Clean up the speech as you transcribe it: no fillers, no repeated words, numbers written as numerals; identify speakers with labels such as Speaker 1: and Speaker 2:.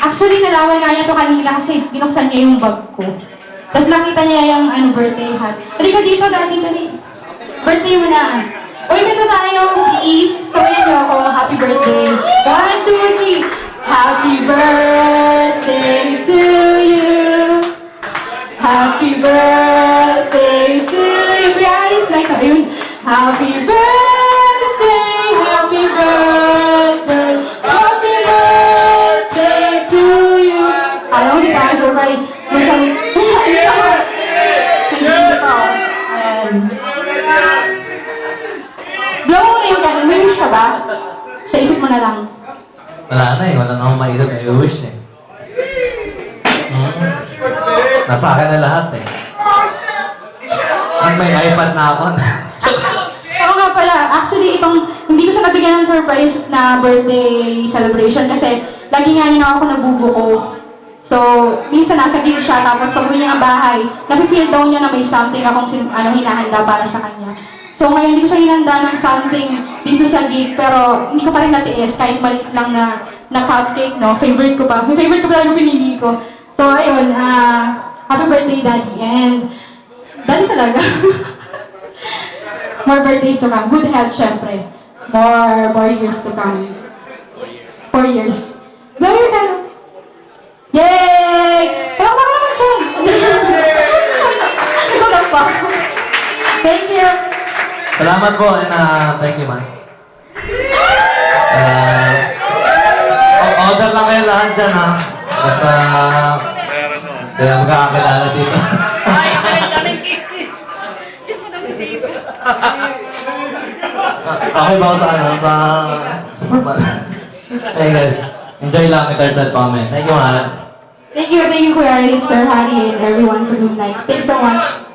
Speaker 1: Actually, nalaman nga niya to kanina kasi binuksan niya yung bag ko. Tapos nakita niya yung birthday hat. Halika dito, dali. Birthday mo na. Uy, kanta tayo, please. Sabayan niyo ako, happy birthday. 1, 2, 3. Happy birthday to you. Happy birthday to you. Kuya Aris, like, ayun. Happy birthday, happy birthday, happy birthday to you. Alam mo, di pa ako surprise. Masang, hindi pa. Ayan. Blow mo na yung gano'n. May wish ka ba? Sa isip mo na lang.
Speaker 2: Wala na eh. Wala na akong maisip. May wish eh. Nasa akin na lahat eh. Ay, may iPad na ako.
Speaker 1: Oo nga pala. Actually, hindi ko siya nabigyan ng surprise na birthday celebration kasi lagi nga niya ako nabubuko. So, minsan nasa gilid siya, tapos pag uwi niya ng bahay, napipil daw niya na may something akong hinahanda para sa kanya. So, ngayon hindi ko siya hinanda ng something dito sa gig, pero hindi ko pa rin natiis kahit maliit lang na cupcake, no? Favorite ko pa. May favorite ko pa lang yung pinili ko. So, ayun, happy birthday, Daddy. And, Daddy talaga. More birthdays to come. Good health, syempre. More years to come. 4 years. Gawin ka. Yay! Pero baka naman siya. Ikaw lang pa. Thank you.
Speaker 2: Salamat po and thank you man. Order lang kayo lahat dyan ha. Basta hindi na magkakakilala dito.
Speaker 3: Ay, akalit kami, kiss. Kiss mo daw si Save.
Speaker 2: Okay ba ako sa Superman? Hey guys, enjoy lang ni Third Side Comment. Thank you man.
Speaker 1: Thank you, Kuya Aris, Sir Harry, and everyone sa Blue Nights. Thanks so much.